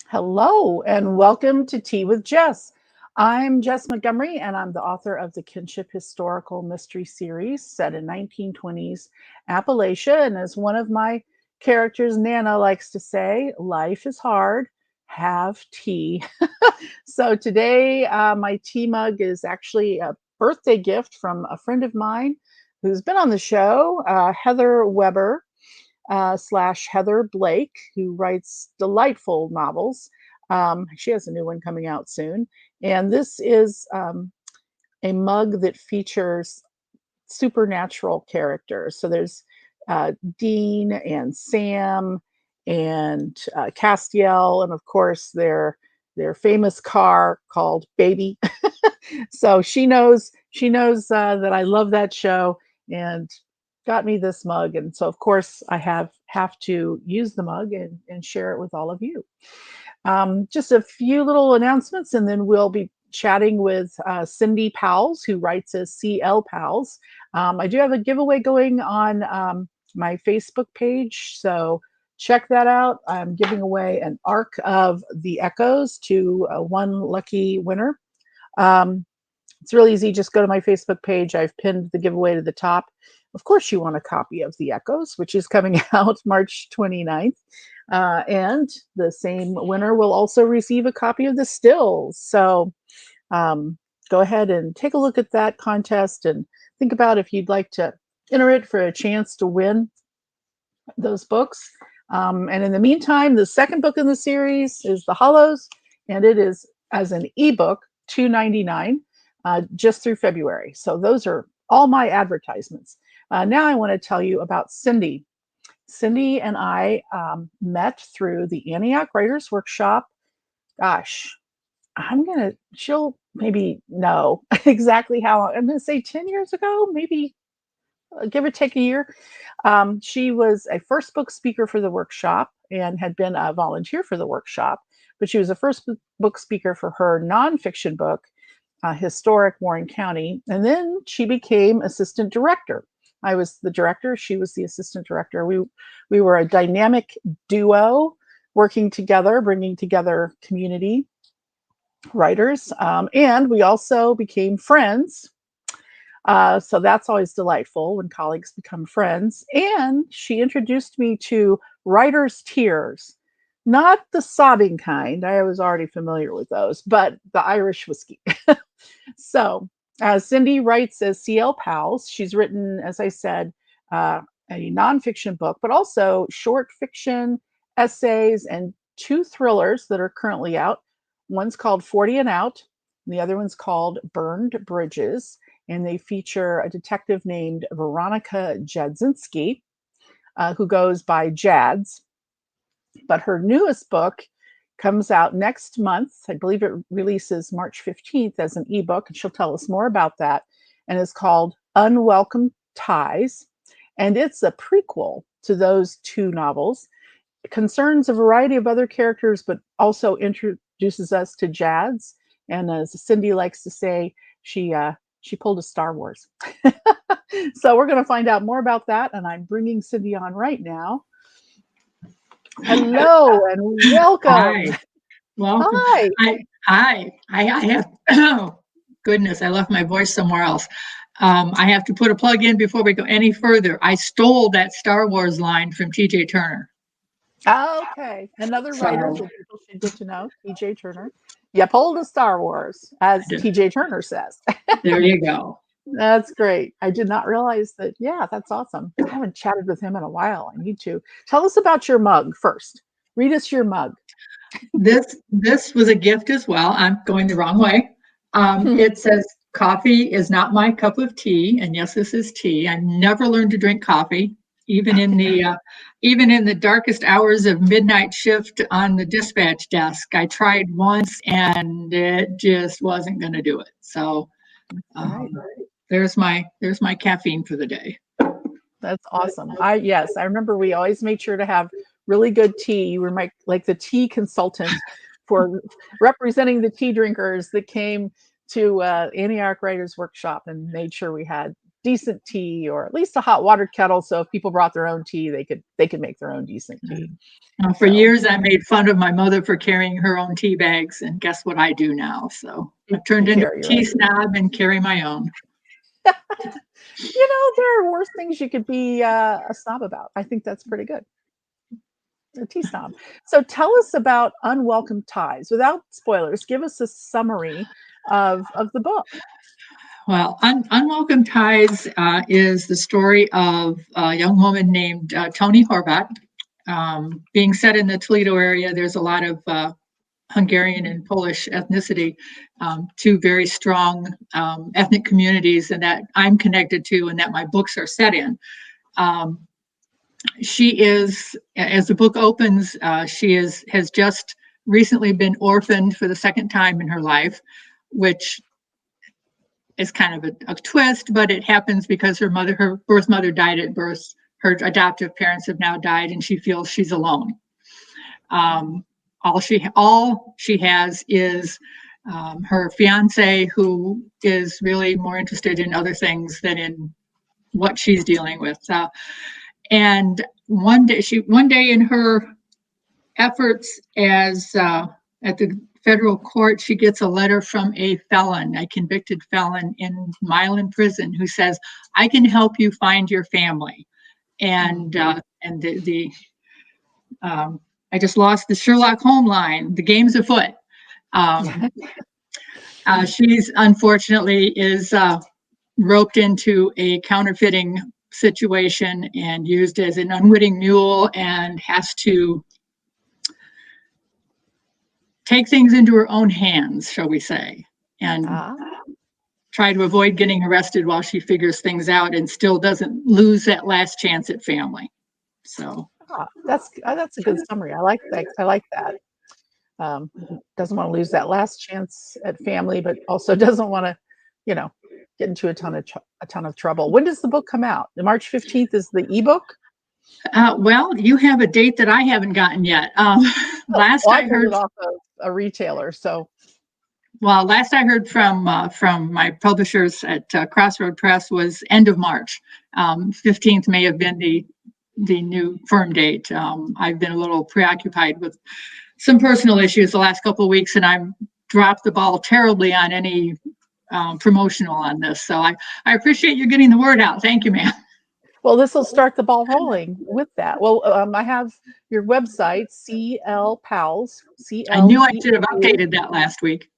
Hello, and welcome to Tea with Jess. I'm Jess Montgomery, and I'm the author of the Kinship Historical Mystery Series set in 1920s Appalachia. And as one of my characters, Nana, likes to say, life is hard, have tea. So today, my tea mug is actually a birthday gift from a friend of mine who's been on the show, Heather Weber slash Heather Blake, who writes delightful novels. She has a new one coming out soon. And this is a mug that features supernatural characters. So there's Dean and Sam and Castiel, and of course their famous car called Baby. So she knows that I love that show and got me this mug, and so of course I have to use the mug and share it with all of you. Just a few little announcements, and then we'll be chatting with Cindy Pauwels, who writes as CL Pauwels. I do have a giveaway going on my Facebook page, so check that out. I'm giving away an Arc of the Echoes to one lucky winner. Um, it's really easy. Just go to my Facebook page. I've pinned the giveaway to the top. Of course, you want a copy of The Echoes, which is coming out March 29th. And the same winner will also receive a copy of the stills. So um, go ahead and take a look at that contest and think about if you'd like to enter it for a chance to win those books. And in the meantime, the second book in the series is The Hollows, and it is as an ebook, $2.99, just through February. So those are all my advertisements. Now I want to tell you about Cindy. Cindy and I met through the Antioch Writers Workshop. Gosh, she'll maybe know exactly how long. I'm going to say 10 years ago, maybe give or take a year. She was a first book speaker for the workshop and had been a volunteer for the workshop, but she was a first book speaker for her nonfiction book, Historic Warren County. And then she became assistant director. I was the director, she was the assistant director. We were a dynamic duo working together, bringing together community writers. And we also became friends. So that's always delightful when colleagues become friends. And she introduced me to writer's tears, not the sobbing kind. I was already familiar with those, but the Irish whiskey. So Cindy writes as CL Pauwels. She's written, as I said, a nonfiction book, but also short fiction, essays, and two thrillers that are currently out. One's called 40 and Out, and the other one's called Burned Bridges. And they feature a detective named Veronica Jadzinski, who goes by Jads. But her newest book comes out next month. I believe it releases March 15th as an ebook, and she'll tell us more about that. And it's called Unwelcome Ties. And it's a prequel to those two novels. It concerns a variety of other characters, but also introduces us to Jads. And as Cindy likes to say, she pulled a Star Wars. So we're going to find out more about that. And I'm bringing Cindy on right now. Hello and welcome. Hi, welcome. Hi. I have, oh, goodness, I left my voice somewhere else. I have to put a plug in before we go any further. I stole that Star Wars line from TJ Turner. Okay. Another writer So that people should get to know, TJ Turner. You pulled a Star Wars, as TJ Turner says. there you go. That's great. I did not realize that. Yeah, that's awesome. I haven't chatted with him in a while. I need to. Tell us about your mug first. Read us your mug. This was a gift as well. I'm going the wrong way. It says coffee is not my cup of tea, and yes, this is tea. I never learned to drink coffee, even in the darkest hours of midnight shift on the dispatch desk. I tried once, and it just wasn't going to do it. So Right. there's my caffeine for the day. That's awesome. Yes, I remember we always made sure to have really good tea. You were like the tea consultant for representing the tea drinkers that came to Antioch Writers Workshop and made sure we had decent tea, or at least a hot water kettle. So if people brought their own tea, they could make their own decent tea. For So years, I made fun of my mother for carrying her own tea bags, and guess what I do now? So I've turned you into carry a your tea own. snob and carry my own. There are worse things you could be a snob about. I think that's pretty good. A tea snob. So tell us about Unwelcome Ties. Without spoilers, give us a summary of the book. Well, Unwelcome Ties is the story of a young woman named Toni Horvat. Being set in the Toledo area, there's a lot of Hungarian and Polish ethnicity, two very strong ethnic communities, and that I'm connected to, and that my books are set in. She is, as the book opens, has just recently been orphaned for the second time in her life, which is kind of a twist, but it happens because her birth mother died at birth. Her adoptive parents have now died, and she feels she's alone. All she has is her fiance, who is really more interested in other things than in what she's dealing with. And one day in her efforts as at the federal court, she gets a letter from a convicted felon in Milan prison, who says, "I can help you find your family." And I just lost the Sherlock Holmes line. The game's afoot. She's unfortunately is roped into a counterfeiting situation and used as an unwitting mule, and has to take things into her own hands, shall we say, and try to avoid getting arrested while she figures things out, and still doesn't lose that last chance at family. So that's a good summary. I like that. Doesn't want to lose that last chance at family, but also doesn't want to, get into a ton of trouble. When does the book come out? March 15th is the ebook. Well, you have a date that I haven't gotten yet. Last I heard it off of a retailer, so. Well, last I heard from my publishers at Crossroad Press was end of March. 15th may have been the new firm date. I've been a little preoccupied with some personal issues the last couple of weeks, and I've dropped the ball terribly on any promotional on this. So I appreciate you getting the word out. Thank you, ma'am. Well, this will start the ball rolling with that. Well, I have your website, CL Pauwels. I knew I should have updated that last week.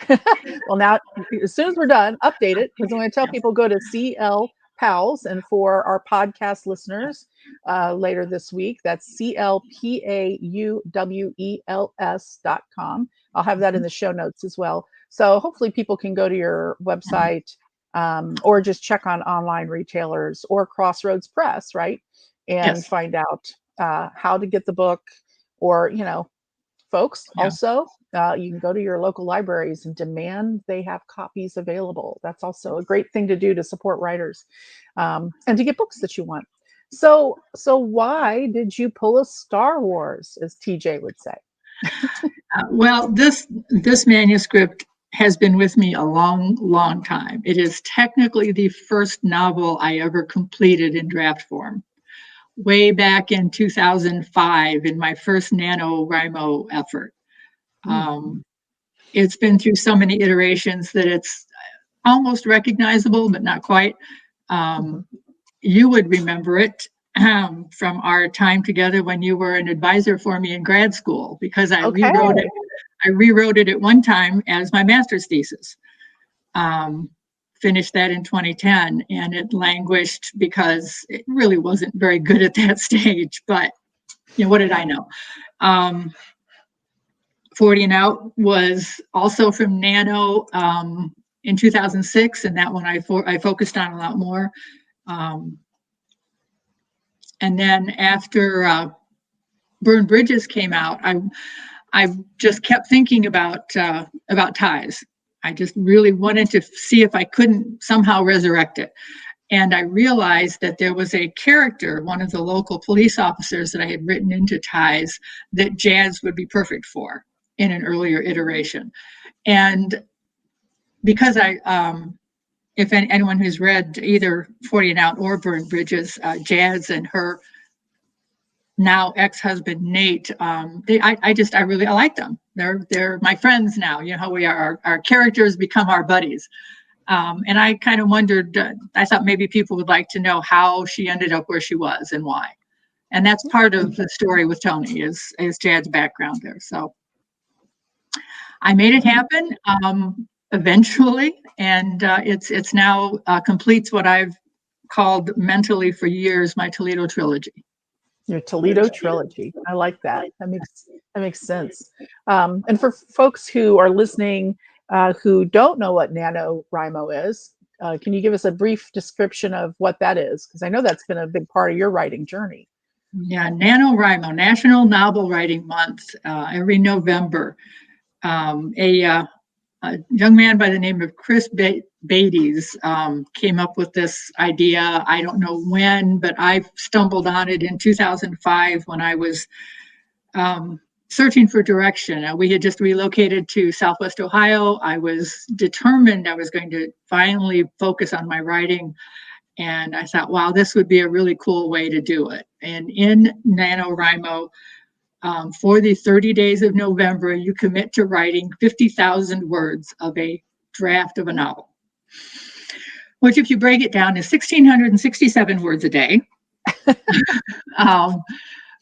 Well, now, as soon as we're done, update it, because I'm going to tell people go to CL Pauwels. And for our podcast listeners later this week, that's CLPAUWELS.com. I'll have that in the show notes as well. So hopefully people can go to your website or just check on online retailers or Crossroads Press, right? And find out how to get the book, or, folks, also, you can go to your local libraries and demand they have copies available. That's also a great thing to do to support writers and to get books that you want. So why did you pull a Star Wars, as TJ would say? Well, this manuscript has been with me a long, long time. It is technically the first novel I ever completed in draft form. Way back in 2005, in my first NaNoWriMo effort. It's been through so many iterations that it's almost recognizable, but not quite. You would remember it from our time together when you were an advisor for me in grad school, because I rewrote it. I rewrote it at one time as my master's thesis. Finished that in 2010, and it languished because it really wasn't very good at that stage. But what did I know? 40 and Out was also from Nano in 2006, and that one I focused on a lot more. And then after Burned Bridges came out, I just kept thinking about ties. I just really wanted to see if I couldn't somehow resurrect it. And I realized that there was a character, one of the local police officers that I had written into Ties, that Jazz would be perfect for in an earlier iteration. And because if anyone who's read either 40 and Out or Burned Bridges, Jazz and her now ex-husband Nate, I like them. They're my friends now. You know how we are. Our characters become our buddies. And I kind of wondered. I thought maybe people would like to know how she ended up where she was and why. And that's part of the story with Tony is Jad's background there. So I made it happen eventually, and it's now completes what I've called mentally for years my Toledo trilogy. Your Toledo trilogy. I like that. That makes sense. And for folks who are listening who don't know what NaNoWriMo is, can you give us a brief description of what that is? Because I know that's been a big part of your writing journey. Yeah, NaNoWriMo, National Novel Writing Month, every November. A young man by the name of Chris Beatties came up with this idea. I don't know when, but I stumbled on it in 2005 when I was searching for direction. We had just relocated to Southwest Ohio. I was determined I was going to finally focus on my writing. And I thought, wow, this would be a really cool way to do it. And in NaNoWriMo, for the 30 days of November, you commit to writing 50,000 words of a draft of a novel, which, if you break it down, is 1,667 words a day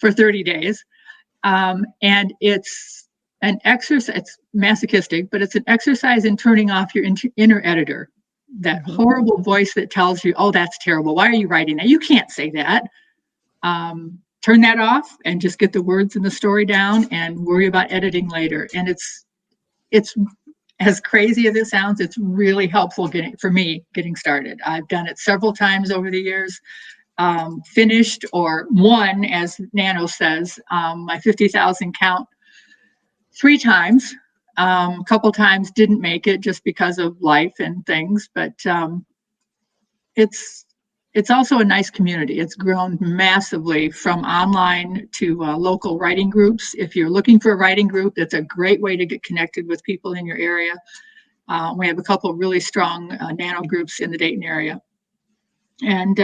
for 30 days. And it's an exercise, it's masochistic, but it's an exercise in turning off your inner editor, that horrible voice that tells you, oh, that's terrible. Why are you writing that? You can't say that. Turn that off and just get the words in the story down and worry about editing later. And it's as crazy as it sounds, it's really helpful for me getting started. I've done it several times over the years, finished or won, as Nano says, my 50,000 count 3 times. A couple times didn't make it just because of life and things, but it's also a nice community. It's grown massively from online to local writing groups. If you're looking for a writing group, that's a great way to get connected with people in your area. We have a couple of really strong Nano groups in the Dayton area. And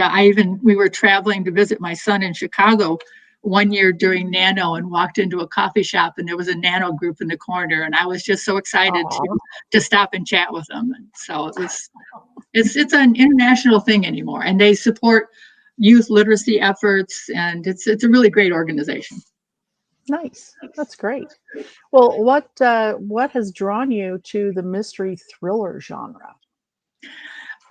we were traveling to visit my son in Chicago one year during Nano and walked into a coffee shop and there was a Nano group in the corner. And I was just so excited to stop and chat with them. And so it's an international thing anymore, and they support youth literacy efforts, and it's a really great organization. Nice, that's great. Well, what has drawn you to the mystery thriller genre?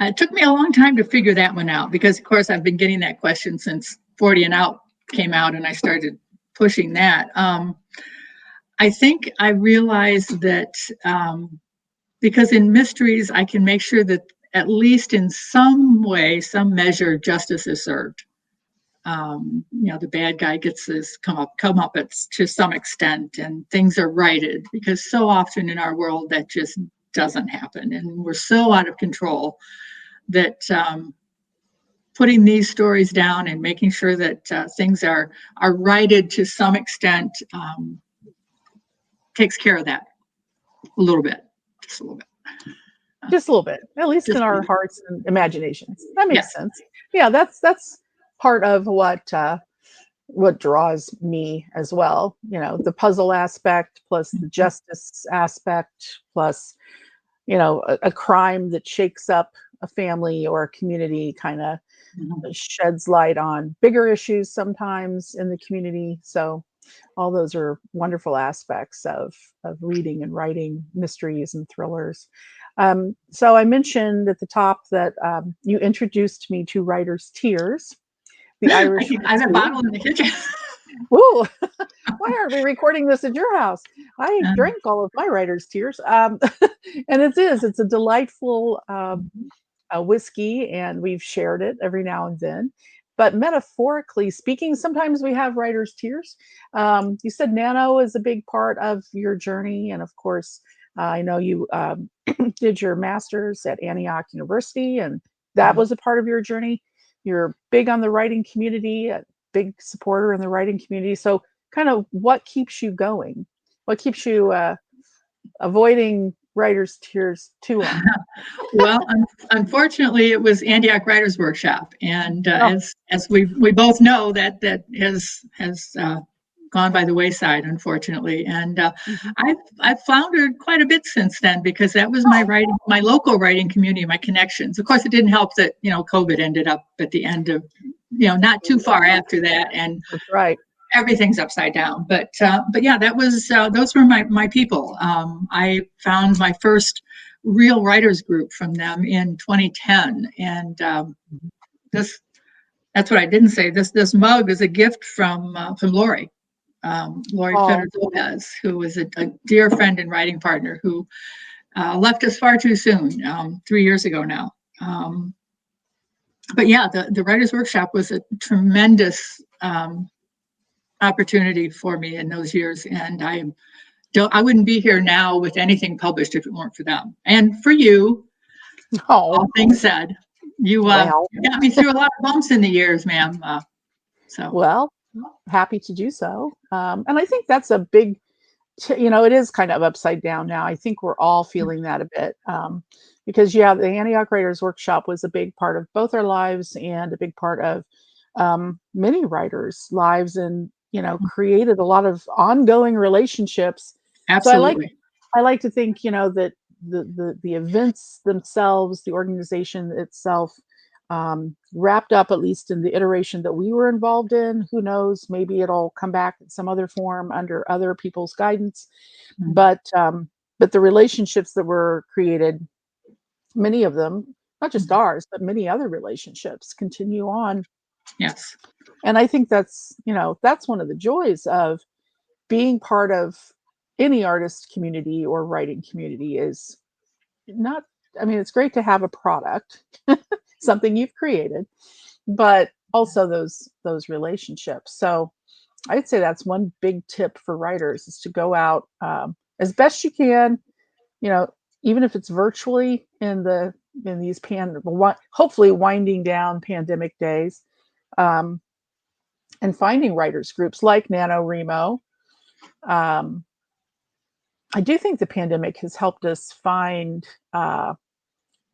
It took me a long time to figure that one out because, of course, I've been getting that question since 40 and Out came out, and I started pushing that. I think I realized that because in mysteries, I can make sure that at least in some way, some measure, justice is served. The bad guy gets his comeuppance to some extent, and things are righted, because so often in our world that just doesn't happen, and we're so out of control that putting these stories down and making sure that things are righted to some extent takes care of that a little bit, just a little bit. Just a little bit, at least in our hearts and imaginations. That makes sense. Yeah, that's part of what draws me as well. The puzzle aspect plus the justice aspect plus, a crime that shakes up a family or a community kind of sheds light on bigger issues sometimes in the community. So all those are wonderful aspects of reading and writing mysteries and thrillers. So I mentioned at the top that you introduced me to Writer's Tears, the Irish. I have a bottle in the kitchen. Ooh, why aren't we recording this at your house? I drank all of my Writer's Tears. And it's a delightful whiskey, and we've shared it every now and then. But metaphorically speaking, sometimes we have Writer's Tears. You said Nano is a big part of your journey. And of course, I know you did your master's at Antioch University, and that was a part of your journey. You're big on the writing community, a big supporter in the writing community. So kind of what keeps you going? What keeps you avoiding writers' tears to them? Well, unfortunately, it was Antioch Writers Workshop, and Oh, as we both know, that has gone by the wayside, unfortunately. And mhm. I've floundered quite a bit since then because that was my Oh, writing, my local writing community, my connections. Of course, it didn't help that COVID ended up at the end of not too far after that, and that's right. everything's upside down. But yeah, that was those were my people. I found my first real writers group from them in 2010, and this that's what I didn't say. This mug is a gift from Lori. Lori Oh, Fedor Lopez, who was a dear friend and writing partner who left us far too soon, 3 years ago now. But yeah, the Writers Workshop was a tremendous opportunity for me in those years, and I wouldn't be here now with anything published if it weren't for them and for you. oh, All things said, well, you got me through a lot of bumps in the years, ma'am. So well, happy to do so. And I think that's a big, it is kind of upside down now. I think we're all feeling that a bit because, yeah, the Antioch Writers Workshop was a big part of both our lives and a big part of many writers' lives, and created a lot of ongoing relationships. So absolutely. I like to think, that the events themselves, the organization itself, wrapped up at least in the iteration that we were involved in. Who knows? Maybe it'll come back in some other form under other people's guidance. Mm, But the relationships that were created, many of them, not just mm, ours, but many other relationships, continue on. yes. And I think that's one of the joys of being part of any artist community or writing community is not, I mean, it's great to have a product, something you've created, but also those relationships. So I'd say that's one big tip for writers is to go out as best you can, you know, even if it's virtually in these hopefully winding down pandemic days, um, and finding writers groups like NaNoWriMo. Um, I do think the pandemic has helped us find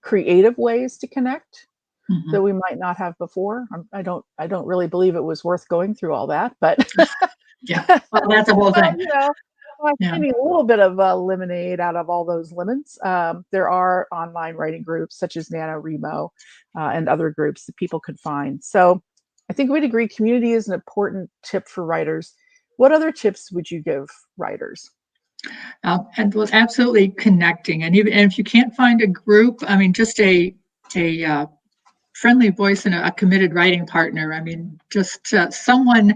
creative ways to connect that Hmm. we might not have before. I don't really believe it was worth going through all that, but Yeah. Well, that's the whole well, thing. Yeah. finding a little bit of lemonade out of all those lemons. There are online writing groups such as NaNoWriMo and other groups that people could find. So I think we'd agree community is an important tip for writers. What other tips would you give writers? And was absolutely connecting. And if you can't find a group, I mean, just a friendly voice and a committed writing partner. I mean, just someone,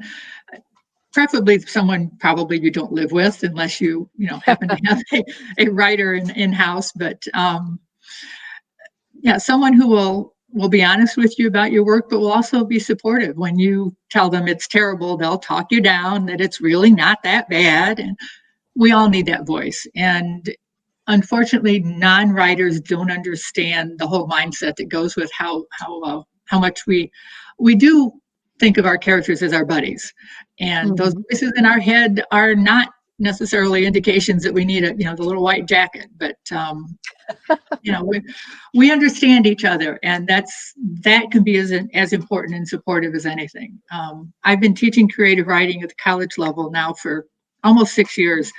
preferably someone probably you don't live with, unless you happen to have a writer in house. But yeah, someone who will be honest with you about your work, but will also be supportive when you tell them it's terrible. They'll talk you down that it's really not that bad, and we all need that voice. And unfortunately, non-writers don't understand the whole mindset that goes with how much we do think of our characters as our buddies, and those Mhm. voices in our head are not necessarily indications that we need the little white jacket, but you know we understand each other, and that can be as important and supportive as anything. I've been teaching creative writing at the college level now for almost 6 years,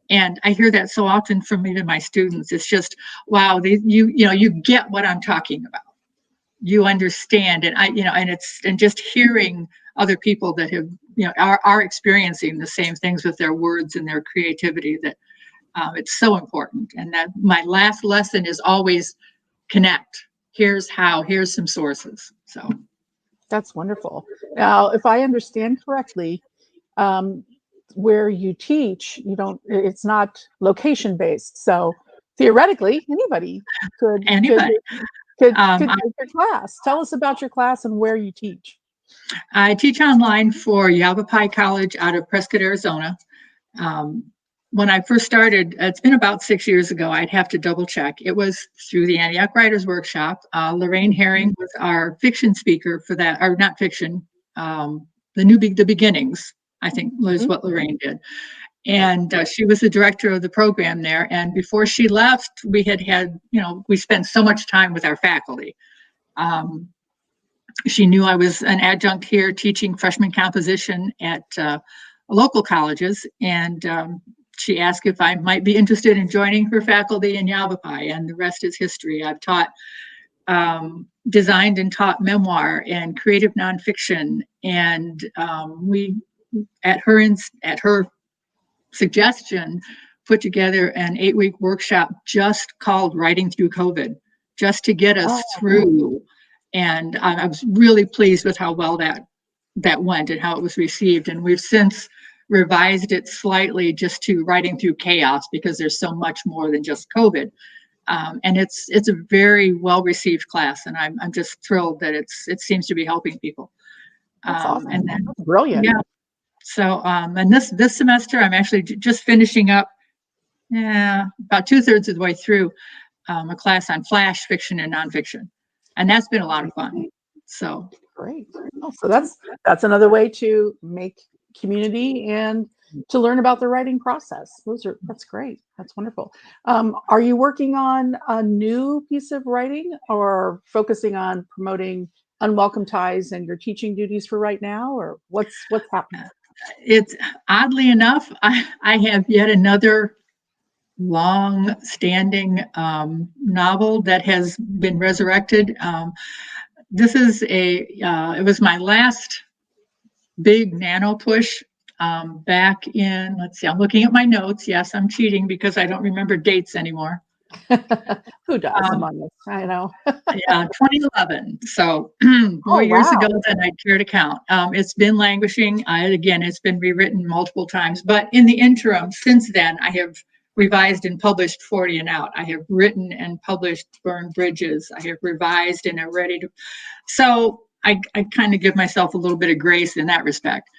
and I hear that so often from even my students. It's just, wow, you get what I'm talking about, you understand. And and just hearing other people that have are experiencing the same things with their words and their creativity, that it's so important. And that my last lesson is always connect. Here's some sources. So That's wonderful. Now, if I understand correctly, um, where you teach, it's not location based. So theoretically, anybody could could anybody, could I, take your class. Tell us about your class and where you teach. I teach online for Yavapai College out of Prescott, Arizona. Um, when I first started, it's been about 6 years ago. I'd have to double check. It was through the Antioch Writers Workshop. Lorraine Mhm. Herring was our fiction speaker for that, or not fiction, the beginnings, I think was Mhm. what Lorraine did. And she was the director of the program there. And before she left, we had, we spent so much time with our faculty. She knew I was an adjunct here teaching freshman composition at local colleges. And she asked if I might be interested in joining her faculty in Yavapai. And the rest is history. I've taught, designed and taught memoir and creative nonfiction. And we, at her suggestion, put together an 8-week workshop just called Writing Through COVID, just to get us through. And I was really pleased with how well that went and how it was received. And we've since revised it slightly just to Writing Through Chaos, because there's so much more than just COVID. And it's a very well received class, and I'm just thrilled that it seems to be helping people. That's awesome. And then, That's brilliant. Yeah. So, and this semester, I'm actually just finishing up, about 2/3 of the way through, a class on flash fiction and nonfiction, and that's been a lot of fun. So great. Oh, so that's another way to make community and to learn about the writing process. That's great. That's wonderful. Are you working on a new piece of writing, or focusing on promoting Unwelcome Ties and your teaching duties for right now, or what's happening? it's oddly enough, I have yet another long-standing novel that has been resurrected. This is it was my last big nano push back in, let's see, I'm looking at my notes. Yes, I'm cheating because I don't remember dates anymore. Who does among us? I know. Yeah, 2011. So more years ago than I care to count. It's been languishing. It's been rewritten multiple times. But in the interim, since then, I have revised and published 40 and Out. I have written and published Burned Bridges. I have revised and are ready to. So I kind of give myself a little bit of grace in that respect.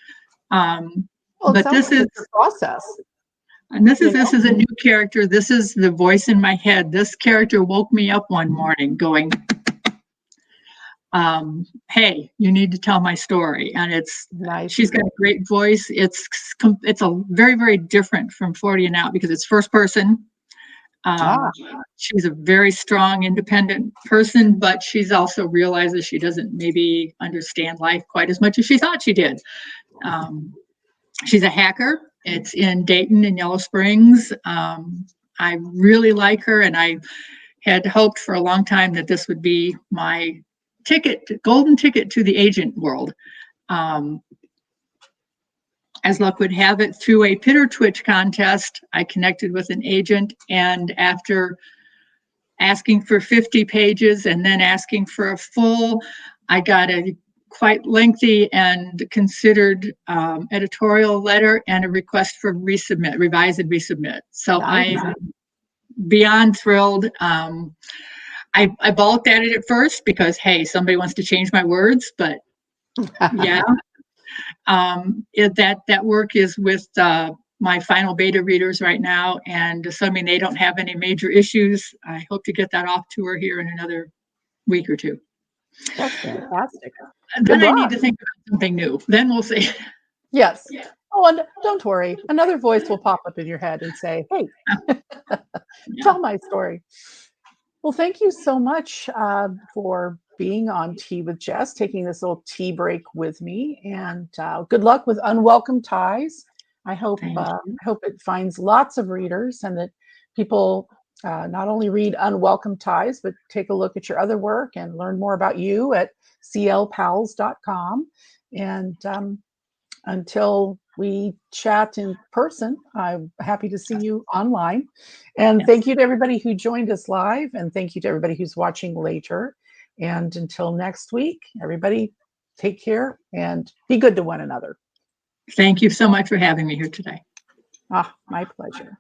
But this is the process. And this is a new character. This is the voice in my head. This character woke me up one morning going, hey, you need to tell my story. And it's nice. She's got a great voice. It's a very, very different from 40 and Out because it's first person. She's a very strong, independent person, but she's also realizes she doesn't maybe understand life quite as much as she thought she did. She's a hacker. It's in Dayton and Yellow Springs. I really like her, and I had hoped for a long time that this would be my golden ticket to the agent world. As luck would have it, through a Pitter Twitch contest, I connected with an agent, and after asking for 50 pages and then asking for a full, I got a quite lengthy and considered editorial letter and a request for revise and resubmit. So nice. I'm beyond thrilled. I balked at it at first because, hey, somebody wants to change my words, but yeah. That work is with my final beta readers right now, and assuming they don't have any major issues, I hope to get that off to her here in another week or two. That's fantastic. Then I need to think about something new. Then we'll see. Yes. Yeah. Oh, and don't worry. Another voice will pop up in your head and say, hey, tell my story. Well, thank you so much for being on Tea with Jess, taking this little tea break with me. And good luck with Unwelcome Ties. I hope it finds lots of readers, and that people not only read Unwelcome Ties, but take a look at your other work and learn more about you at clpauwels.com. And until we chat in person, I'm happy to see you online. And thank you to everybody who joined us live, and thank you to everybody who's watching later. And until next week, everybody take care and be good to one another. Thank you so much for having me here today. My pleasure.